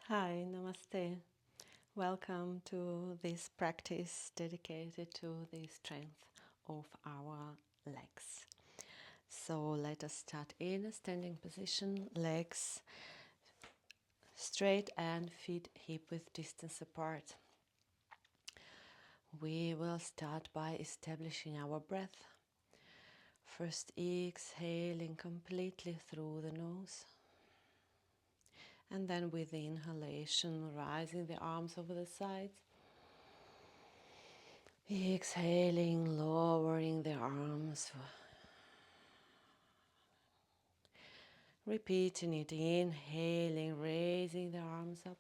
Hi, namaste. Welcome to this practice dedicated to the strength of our legs. So let us start in a standing position, legs straight and feet hip width distance apart. We will start by establishing our breath. First exhaling completely through the nose. And then with the inhalation, rising the arms over the sides. Exhaling, lowering the arms. Repeating it, inhaling, raising the arms up.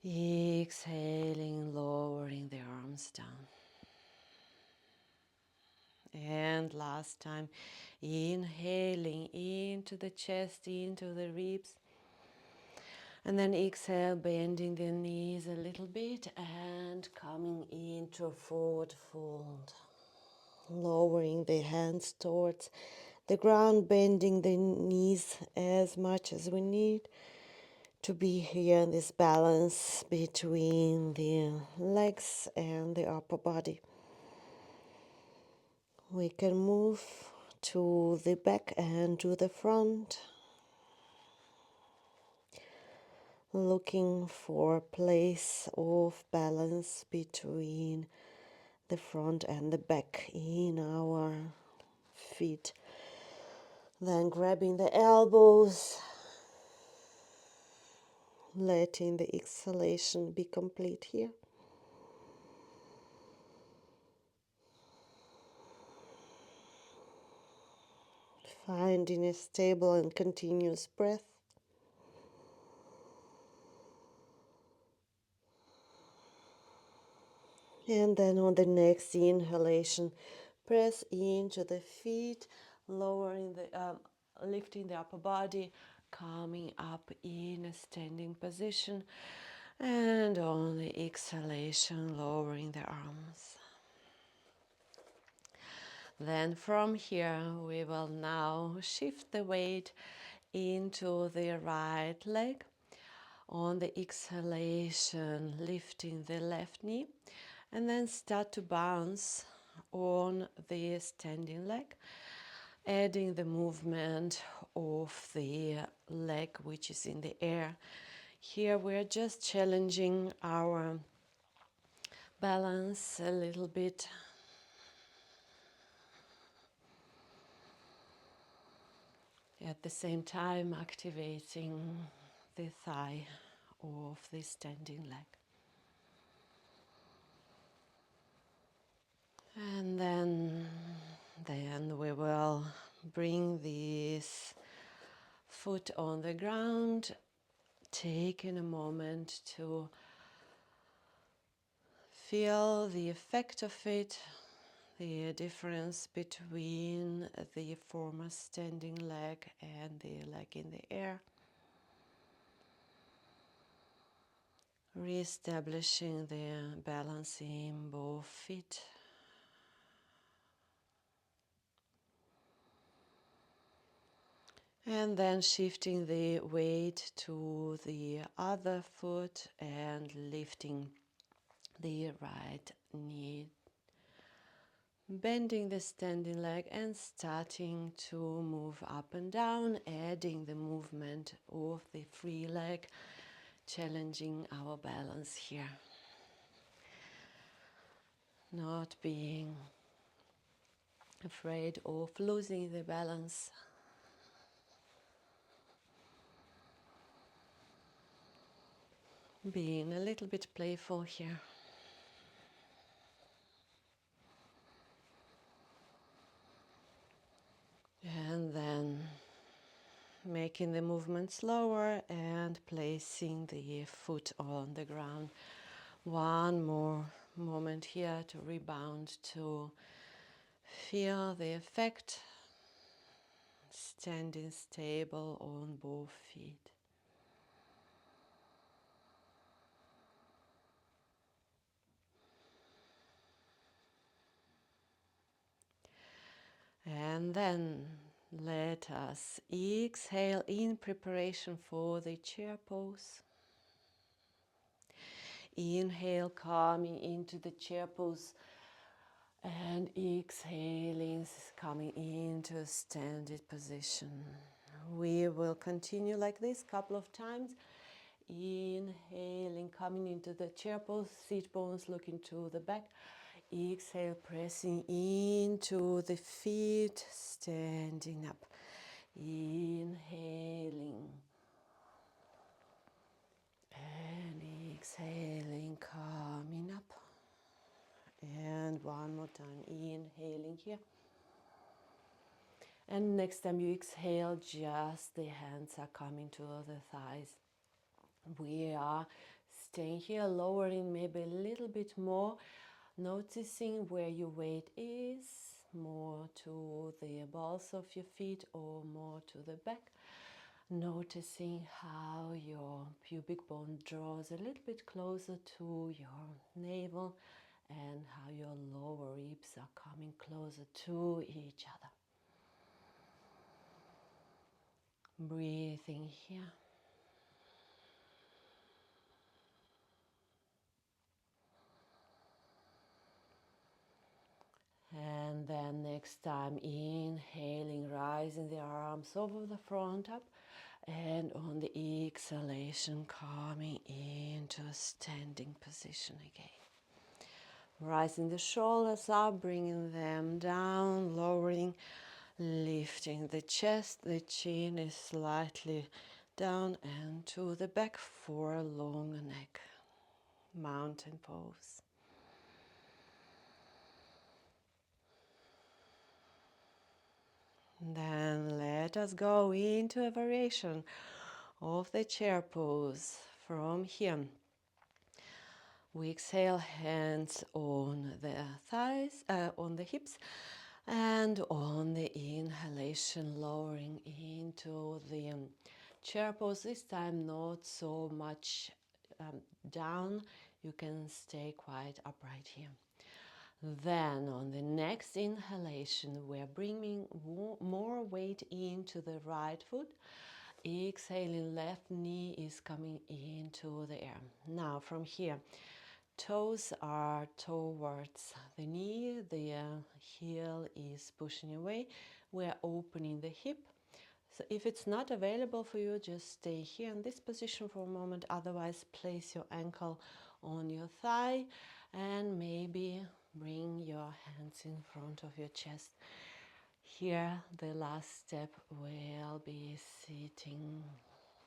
Exhaling, lowering the arms down. And last time, inhaling into the chest, into the ribs. And then exhale, bending the knees a little bit and coming into a forward fold. Lowering the hands towards the ground, bending the knees as much as we need to be here in this balance between the legs and the upper body. We can move to the back and to the front, looking for a place of balance between the front and the back in our feet. Then grabbing the elbows, letting the exhalation be complete here. Finding a stable and continuous breath. And then on the next inhalation, press into the feet, lowering lifting the upper body, coming up in a standing position. And on the exhalation, lowering the arms. Then from here, we will now shift the weight into the right leg. On the exhalation, lifting the left knee, and then start to bounce on the standing leg, adding the movement of the leg which is in the air. Here we're just challenging our balance a little bit. At the same time activating the thigh of the standing leg. And then we will bring this foot on the ground, taking a moment to feel the effect of it, the difference between the former standing leg and the leg in the air. Re-establishing the balance in both feet. And then shifting the weight to the other foot and lifting the right knee. Bending the standing leg and starting to move up and down, adding the movement of the free leg, challenging our balance here. Not being afraid of losing the balance. Being a little bit playful here. And then making the movement slower and placing the foot on the ground. One more moment here to rebound, to feel the effect, standing stable on both feet. And then Let us exhale in preparation for the chair pose. Inhale, coming into the chair pose, and exhaling, coming into a standing position. We will continue like this a couple of times. Inhaling, coming into the chair pose, sit bones looking to the back. Exhale, pressing into the feet, standing up. Inhaling and exhaling, coming up. And one more time, inhaling here. And next time you exhale, just the hands are coming to the thighs. We are staying here, lowering maybe a little bit more, noticing where your weight is, more to the balls of your feet or more to the back. Noticing how your pubic bone draws a little bit closer to your navel and how your lower ribs are coming closer to each other. Breathing here. And then next time, inhaling, rising the arms over the front up, and on the exhalation, coming into a standing position again. Rising the shoulders up, bringing them down, lowering, lifting the chest, the chin is slightly down and to the back for a long neck. Mountain pose. Then let us go into a variation of the chair pose from here. We exhale, hands on the thighs, on the hips, and on the inhalation, lowering into the chair pose. This time, not so much down. You can stay quite upright here. Then on the next inhalation, we're bringing more weight into the right foot. Exhaling, left knee is coming into the air. Now from here, toes are towards the knee, the heel is pushing away. We're opening the hip. So if it's not available for you, just stay here in this position for a moment. Otherwise, place your ankle on your thigh and maybe bring your hands in front of your chest. Here, the last step will be sitting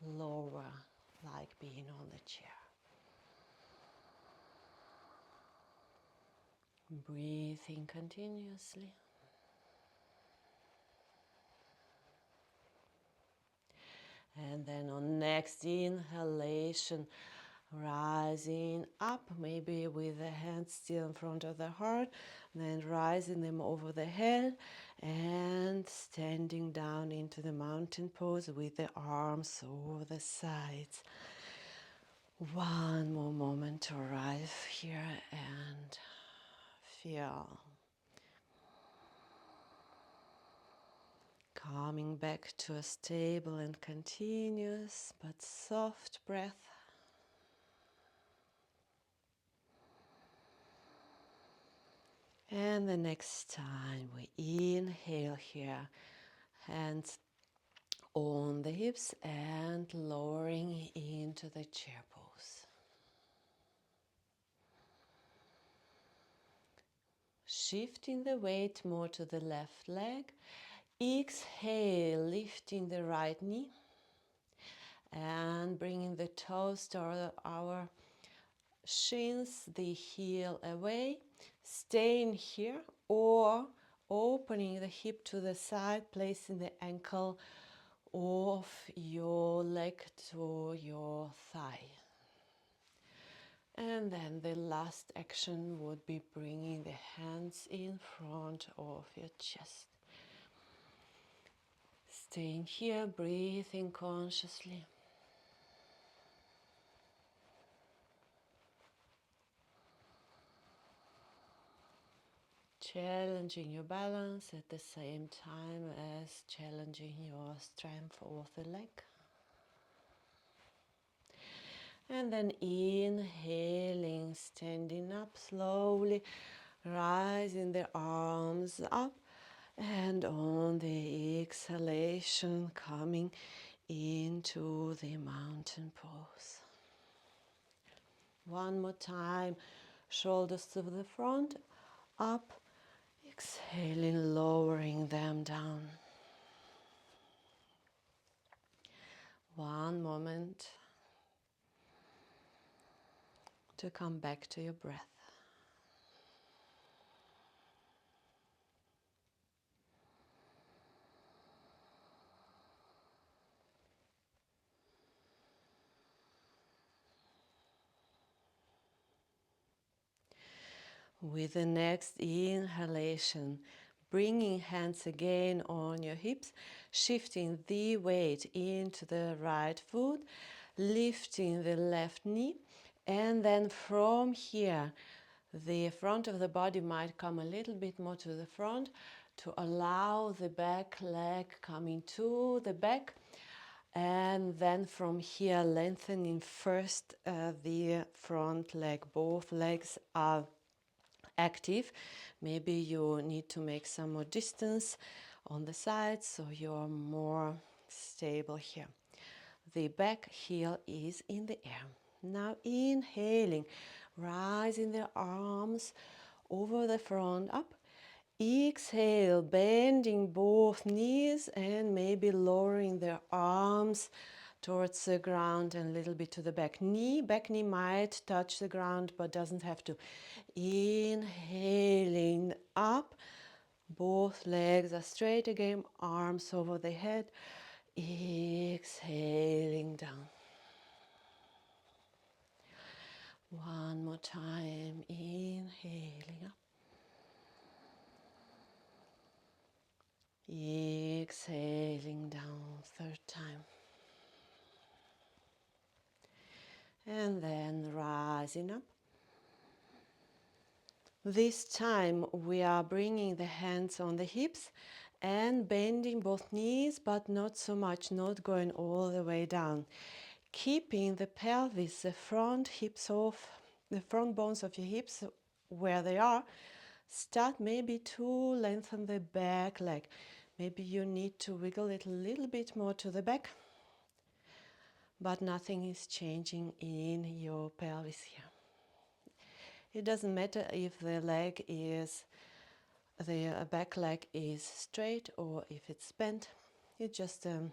lower, like being on the chair. Breathing continuously. And then on next inhalation, rising up, maybe with the hands still in front of the heart, then rising them over the head and standing down into the mountain pose with the arms over the sides. One more moment to arrive here and feel. Coming back to a stable and continuous but soft breath. And the next time we inhale here, hands on the hips and lowering into the chair pose. Shifting the weight more to the left leg. Exhale, lifting the right knee and bringing the toes to our shins, the heel away. Staying here or opening the hip to the side, placing the ankle off your leg to your thigh. And then the last action would be bringing the hands in front of your chest. Staying here, breathing consciously. challenging your balance at the same time as challenging your strength of the leg. And then inhaling, standing up slowly, rising the arms up, and on the exhalation coming into the mountain pose. One more time, shoulders to the front, up, exhaling, lowering them down. One moment to come back to your breath. With the next inhalation, bringing hands again on your hips, shifting the weight into the right foot, lifting the left knee, and then from here, the front of the body might come a little bit more to the front to allow the back leg coming to the back. And then from here, lengthening first the front leg. Both legs are active. Maybe you need to make some more distance on the sides so you're more stable here. The back heel is in the air. Now inhaling, rising the arms over the front up. Exhale, bending both knees and maybe lowering the arms towards the ground and a little bit to the back knee. Back knee might touch the ground but doesn't have to. Inhaling up, both legs are straight again, arms over the head. Exhaling down. One more time, inhaling up. Exhaling down, third time. And then rising up. This time we are bringing the hands on the hips and bending both knees, but not so much, not going all the way down. Keeping the pelvis, the front hips off, the front bones of your hips where they are. Start maybe to lengthen the back leg. Maybe you need to wiggle it a little bit more to the back, but nothing is changing in your pelvis here. It doesn't matter if the back leg is straight or if it's bent. It's just a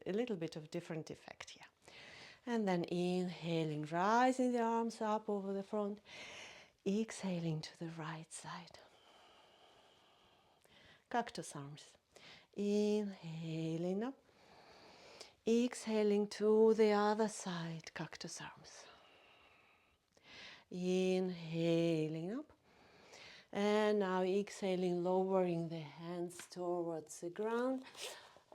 little bit of different effect here. And then inhaling, rising the arms up over the front. Exhaling to the right side. Cactus arms. Inhaling up. Exhaling to the other side, cactus arms. Inhaling up. And now exhaling, lowering the hands towards the ground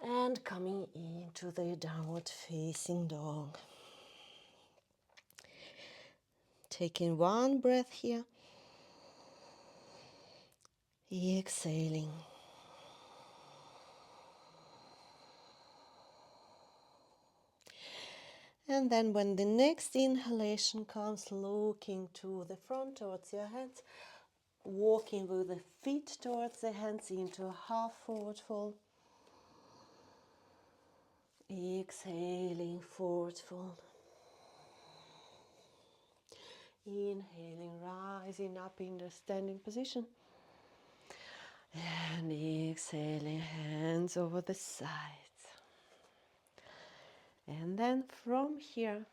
and coming into the downward facing dog. Taking one breath here. Exhaling. And then when the next inhalation comes, looking to the front towards your hands, walking with the feet towards the hands into a half forward fold. Exhaling, forward fold. Inhaling, rising up in the standing position. And exhaling, hands over the sides. And then from here,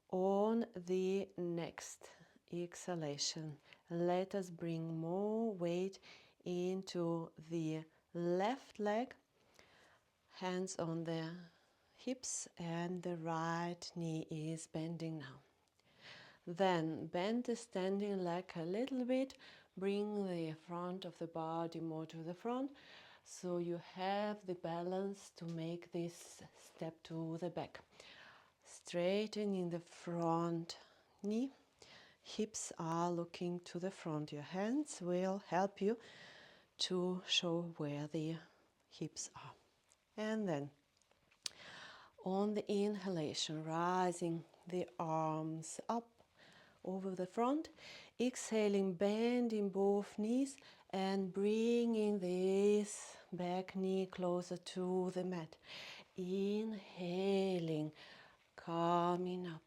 on the next exhalation, let us bring more weight into the left leg, hands on the hips, and the right knee is bending now. Then bend the standing leg a little bit, bring the front of the body more to the front, so you have the balance to make this step to the back. Straightening the front knee, hips are looking to the front. Your hands will help you to show where the hips are. And then on the inhalation, rising the arms up over the front, exhaling, bending both knees and bringing this back knee closer to the mat. Inhaling, coming up,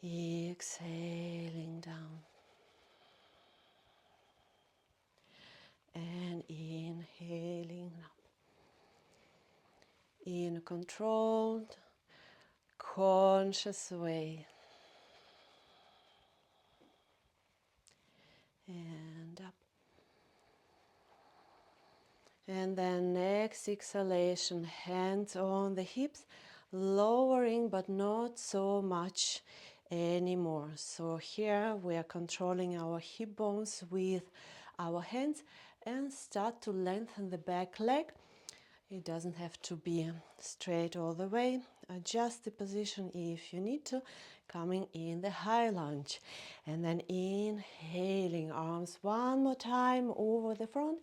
exhaling down, and inhaling up in a controlled, conscious way. And up. And then next exhalation, hands on the hips, lowering but not so much anymore. So here we are controlling our hip bones with our hands and start to lengthen the back leg. It doesn't have to be straight all the way. Adjust the position if you need to, coming in the high lunge. And then inhaling, arms one more time over the front.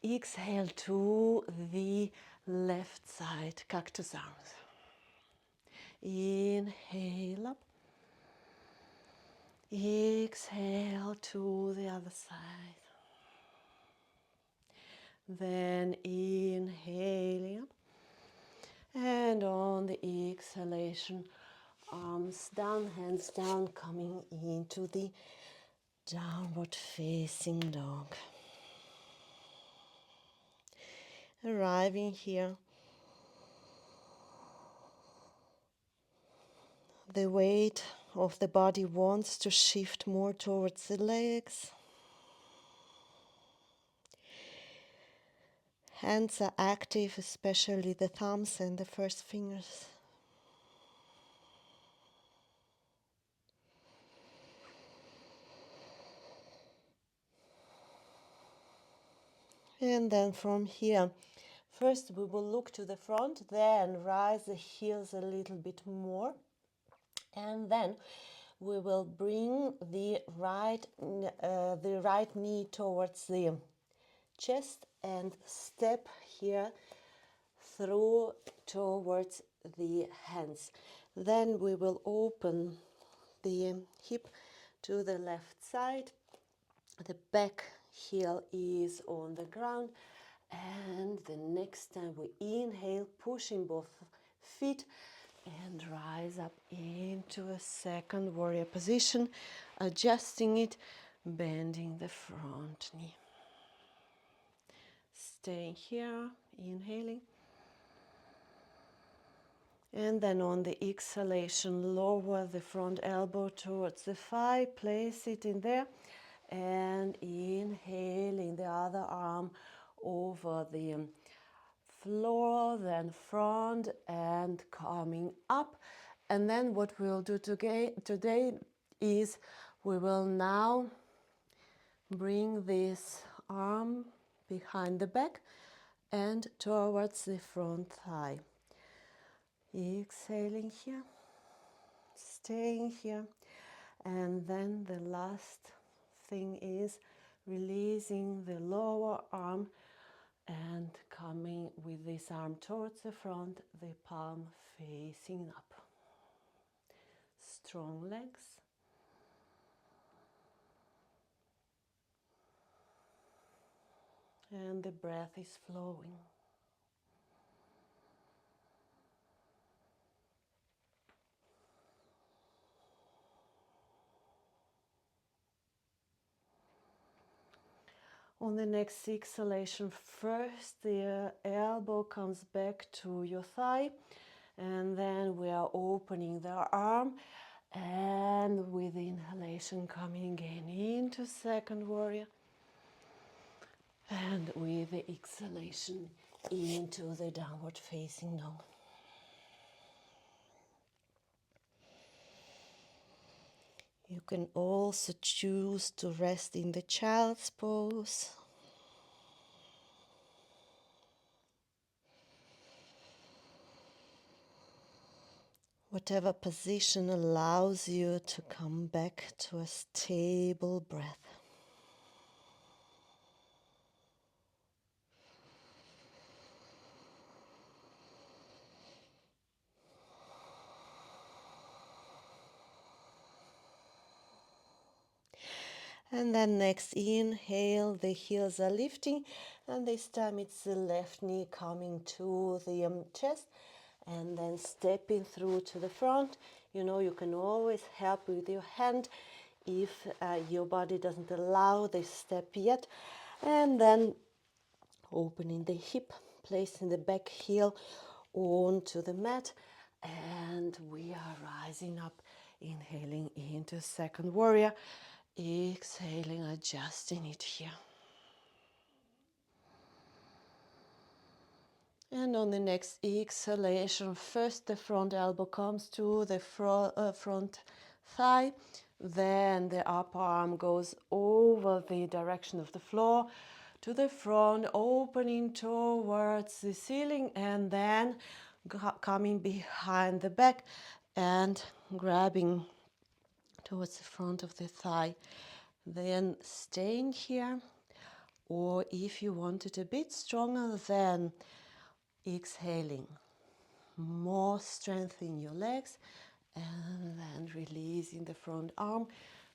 Exhale to the left side, cactus arms. Inhale up. Exhale to the other side. Then inhaling up. And on the exhalation, arms down, hands down, coming into the downward facing dog. Arriving here, the weight of the body wants to shift more towards the legs. Hands are active, especially the thumbs and the first fingers. And then from here, first we will look to the front, then rise the heels a little bit more. And then we will bring the right knee towards the chest and step here through towards the hands. Then we will open the hip to the left side. The back heel is on the ground. And the next time we inhale, pushing both feet and rise up into a second warrior position, adjusting it, bending the front knee. Staying here, inhaling. And then on the exhalation, lower the front elbow towards the thigh, place it in there, and inhaling the other arm over the floor, then front and coming up. And then what we'll do today is we will now bring this arm behind the back and towards the front thigh. Exhaling here, staying here, and then the last thing is releasing the lower arm and coming with this arm towards the front, the palm facing up. Strong legs. And the breath is flowing. On the next exhalation, first the elbow comes back to your thigh, and then we are opening the arm, and with the inhalation coming again into second warrior, and with the exhalation into the downward facing dog. You can also choose to rest in the child's pose. Whatever position allows you to come back to a stable breath. And then next inhale, the heels are lifting, and this time it's the left knee coming to the chest, and then stepping through to the front. You know, you can always help with your hand if your body doesn't allow this step yet. And then opening the hip, placing the back heel onto the mat, and we are rising up, inhaling into second warrior, exhaling, adjusting it here. And on the next exhalation, first the front elbow comes to the front thigh, then the upper arm goes over the direction of the floor to the front, opening towards the ceiling, and then coming behind the back and grabbing towards the front of the thigh. Then staying here, or if you want it a bit stronger, then exhaling, more strength in your legs, and then releasing the front arm,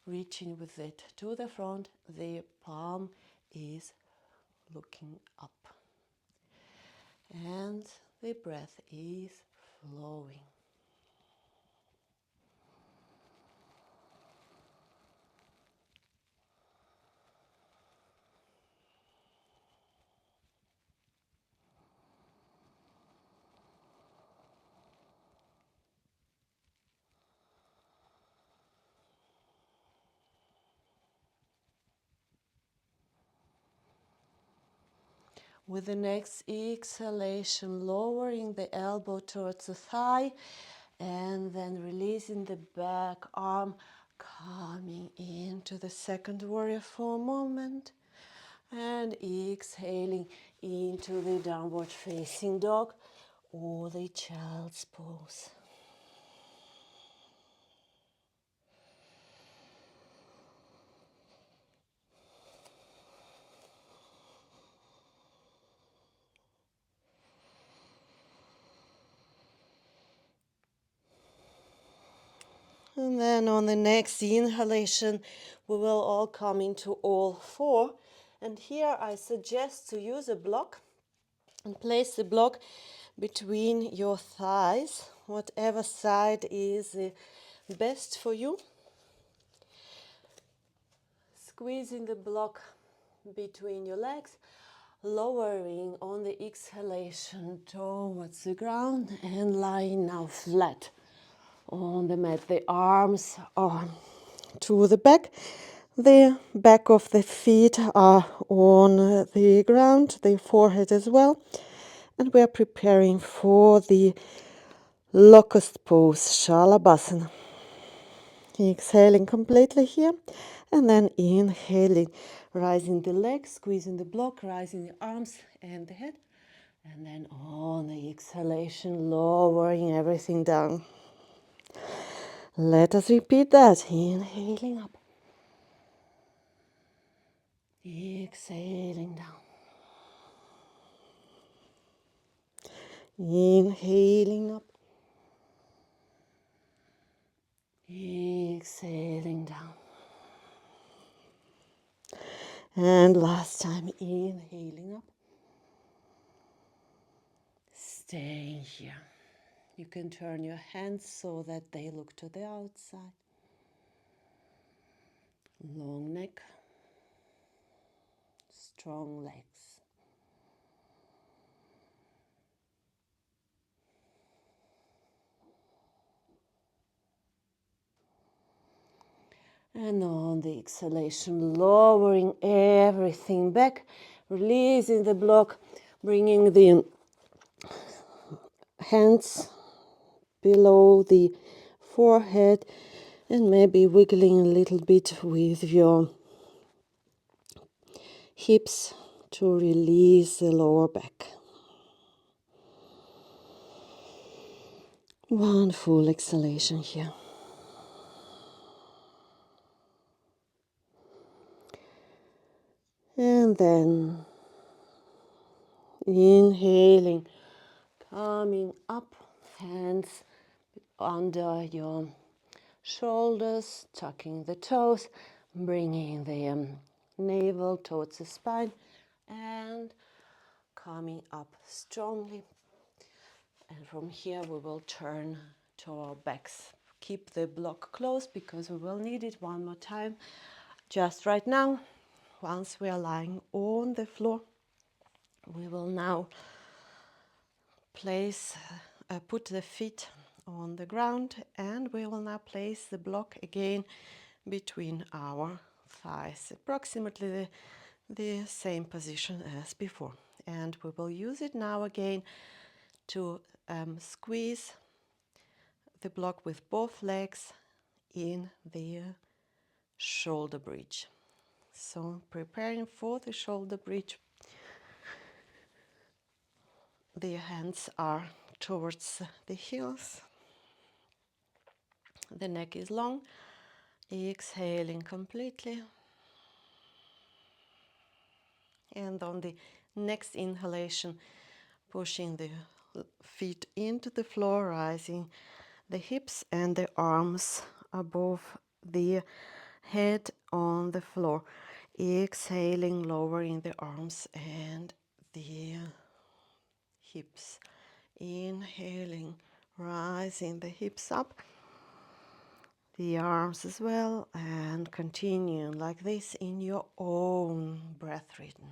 reaching with it to the front. The palm is looking up, and the breath is flowing. With the next exhalation, lowering the elbow towards the thigh, and then releasing the back arm, coming into the second warrior for a moment, and exhaling into the downward facing dog or the child's pose. And then on the next inhalation, we will all come into all four. And here I suggest to use a block and place the block between your thighs, whatever side is best for you. Squeezing the block between your legs, lowering on the exhalation towards the ground, and lying now flat on the mat. The arms are to the back of the feet are on the ground, the forehead as well. And we are preparing for the Locust Pose, Salabhasana. Exhaling completely here, and then inhaling, rising the legs, squeezing the block, rising the arms and the head, and then on the exhalation, lowering everything down. Let us repeat that. Inhaling up, exhaling down, inhaling up, exhaling down. And last time, inhaling up, staying here. You can turn your hands so that they look to the outside. Long neck, strong legs. And on the exhalation, lowering everything back, releasing the block, bringing the hands below the forehead, and maybe wiggling a little bit with your hips to release the lower back. One full exhalation here. And then inhaling, coming up, hands under your shoulders, tucking the toes, bringing the navel towards the spine, and coming up strongly. And from here we will turn to our backs. Keep the block closed because we will need it one more time. Just right now, once we are lying on the floor, we will now put the feet on the ground, and we will now place the block again between our thighs, approximately the same position as before. And we will use it now again to squeeze the block with both legs in the shoulder bridge. So preparing for the shoulder bridge, the hands are towards the heels, the neck is long, exhaling completely, and on the next inhalation, pushing the feet into the floor, rising the hips and the arms above the head on the floor. Exhaling, lowering the arms and the hips. Inhaling, rising the hips up, the arms as well, and continue like this in your own breath rhythm.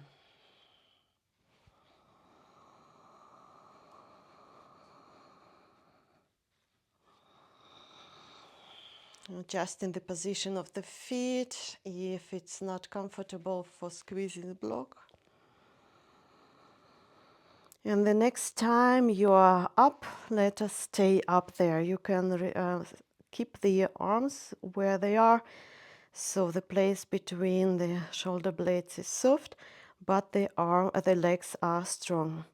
Just in the position of the feet, if it's not comfortable for squeezing the block. And the next time you are up, let us stay up there. You can keep the arms where they are, so the place between the shoulder blades is soft, but the legs are strong.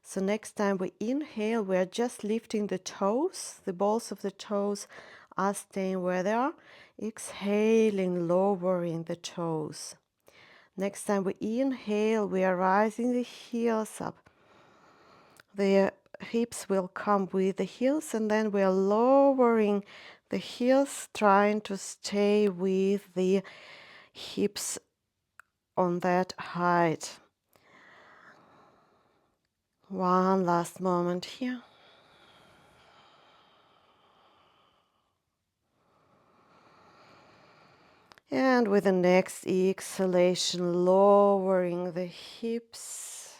So next time we inhale, we are just lifting the toes. The balls of the toes are staying where they are. Exhaling, lowering the toes. Next time we inhale, we are rising the heels up. The hips will come with the heels, and then we are lowering the heels, trying to stay with the hips on that height. One last moment here. And with the next exhalation, lowering the hips,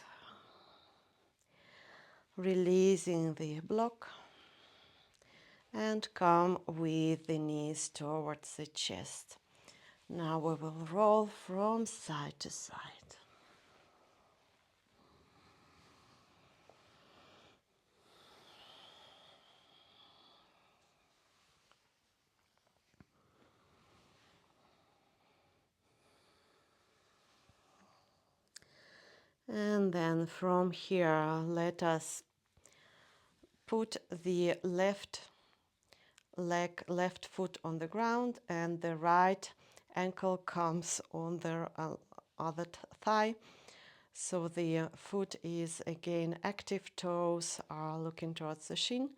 releasing the block, and come with the knees towards the chest. Now we will roll from side to side. And then from here, let us put the left leg, left foot on the ground, and the right ankle comes on the other thigh. So the foot is again active, toes are looking towards the shin.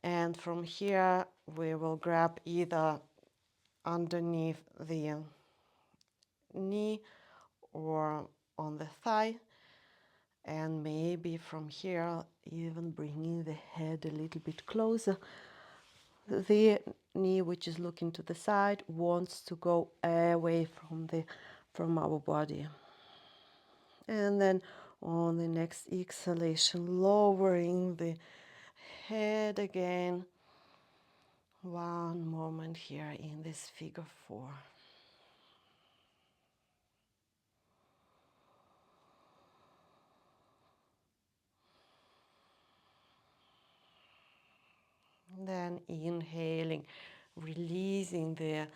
And from here, we will grab either underneath the knee or on the thigh. And maybe from here, even bringing the head a little bit closer. The knee, which is looking to the side, wants to go away from our body. And then on the next exhalation, lowering the head again. One moment here in this figure 4. Then inhaling, releasing the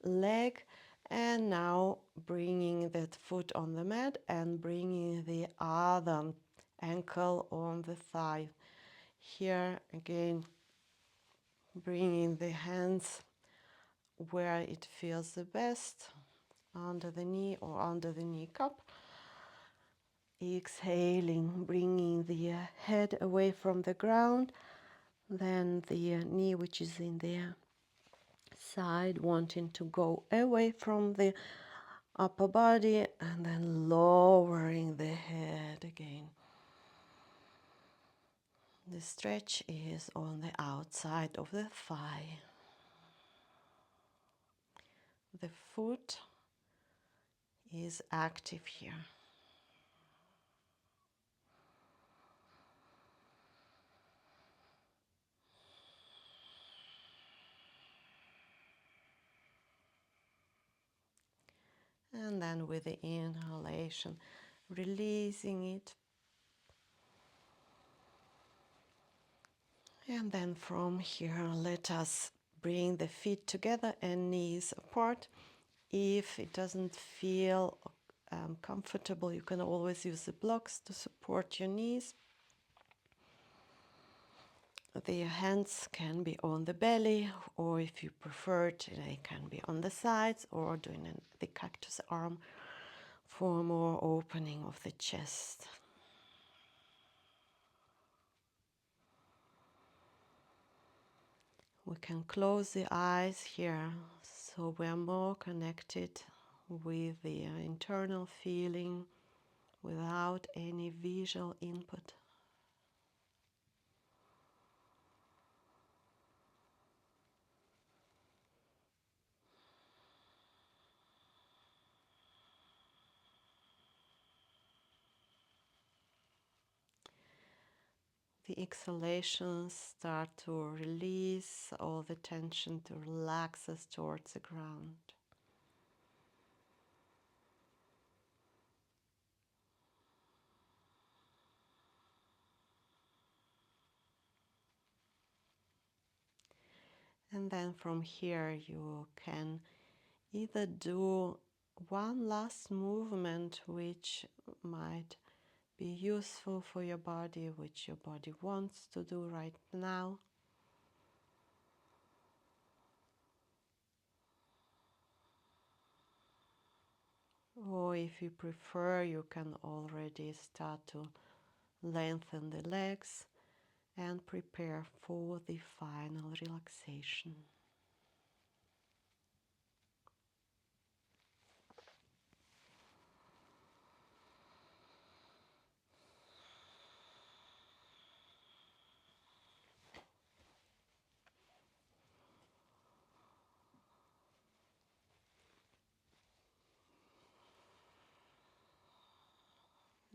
leg, and now bringing that foot on the mat and bringing the other ankle on the thigh. Here again, Bringing the hands where it feels the best, under the knee or under the knee cup. Exhaling, bringing the head away from the ground, then the knee which is in the side wanting to go away from the upper body, and then lowering the head again. The stretch is on the outside of the thigh. The foot is active here. And then with the inhalation, releasing it. And then from here, let us bring the feet together and knees apart. If it doesn't feel comfortable, you can always use the blocks to support your knees. The hands can be on the belly, or if you prefer it, they can be on the sides, or doing the cactus arm for more opening of the chest. We can close the eyes here, so we're more connected with the internal feeling without any visual input. The exhalations start to release all the tension, to relax us towards the ground. And then from here you can either do one last movement which might be useful for your body, which your body wants to do right now. Or if you prefer, you can already start to lengthen the legs and prepare for the final relaxation.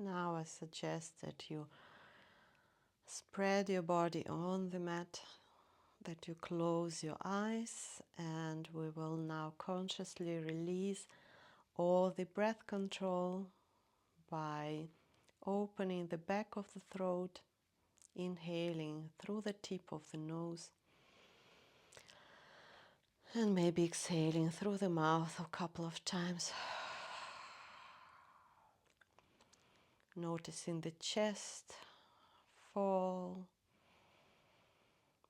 Now I suggest that you spread your body on the mat, that you close your eyes, and we will now consciously release all the breath control by opening the back of the throat, inhaling through the tip of the nose, and maybe exhaling through the mouth a couple of times. Noticing the chest fall,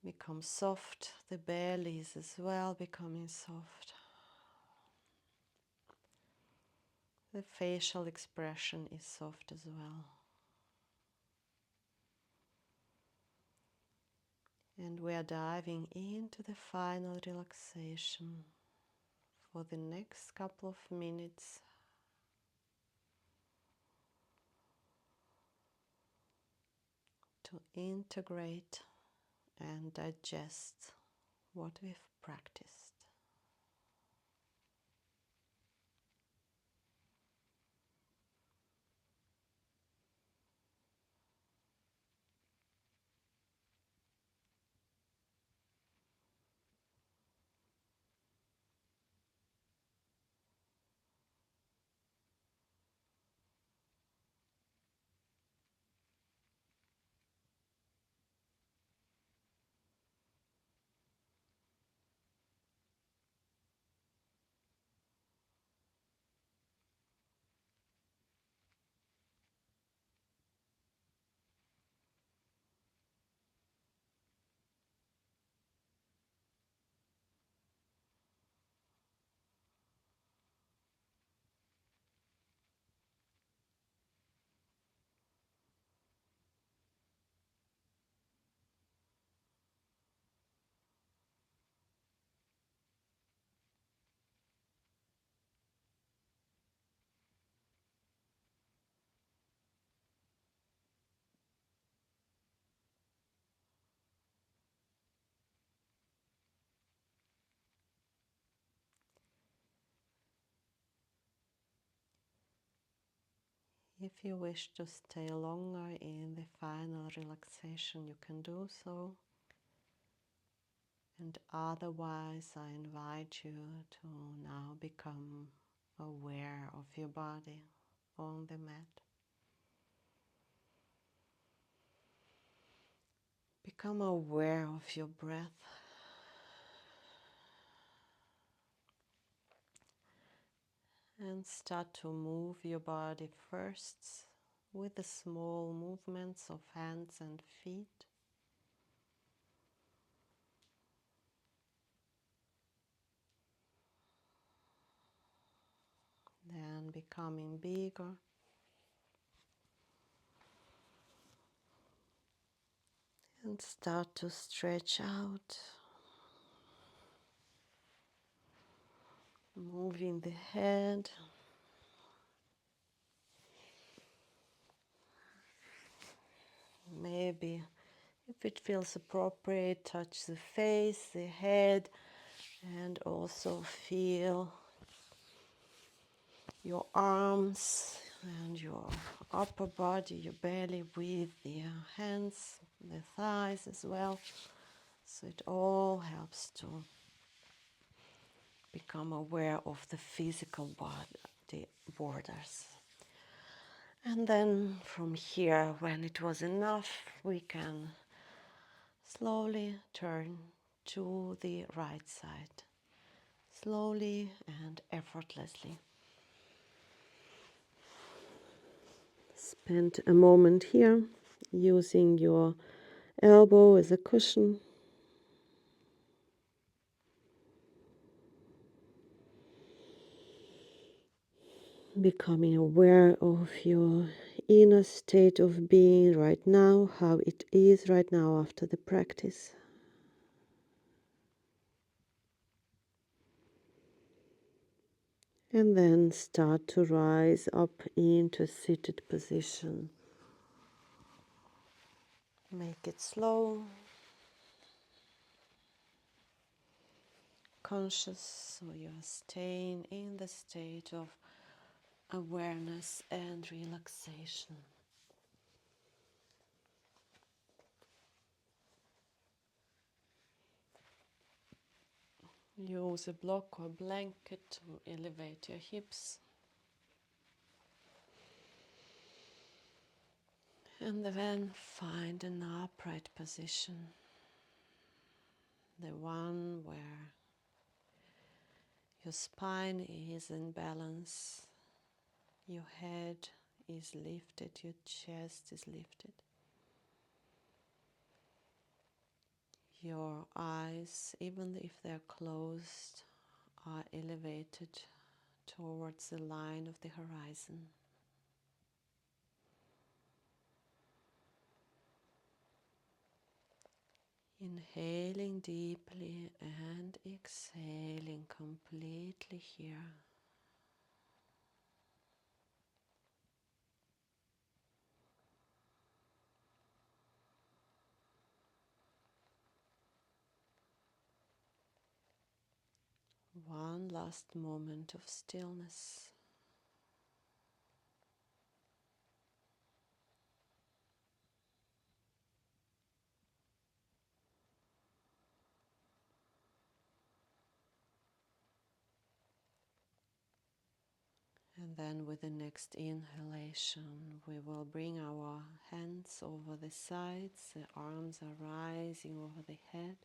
become soft. The belly is as well becoming soft. The facial expression is soft as well. And we are diving into the final relaxation for the next couple of minutes. To integrate and digest what we've practiced. If you wish to stay longer in the final relaxation, you can do so. And otherwise, I invite you to now become aware of your body on the mat. Become aware of your breath. And start to move your body first with the small movements of hands and feet. Then becoming bigger. And start to stretch out. Moving the head. Maybe, if it feels appropriate, touch the face, the head, and also feel your arms and your upper body, your belly with the hands, the thighs as well. So it all helps to become aware of the physical body borders. And then from here, when it was enough, we can slowly turn to the right side. Slowly and effortlessly. Spend a moment here using your elbow as a cushion. Becoming aware of your inner state of being right now, how it is right now after the practice. And then start to rise up into a seated position. Make it slow, conscious, so you're staying in the state of awareness and relaxation. Use a block or blanket to elevate your hips. And then find an upright position. The one where your spine is in balance, your head is lifted, your chest is lifted. Your eyes, even if they're closed, are elevated towards the line of the horizon. Inhaling deeply and exhaling completely here. One last moment of stillness. And then with the next inhalation, we will bring our hands over the sides, the arms are rising over the head.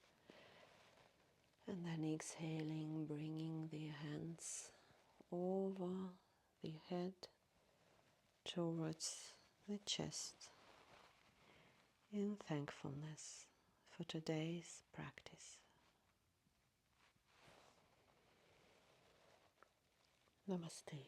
And then exhaling, bringing the hands over the head towards the chest in thankfulness for today's practice. Namaste.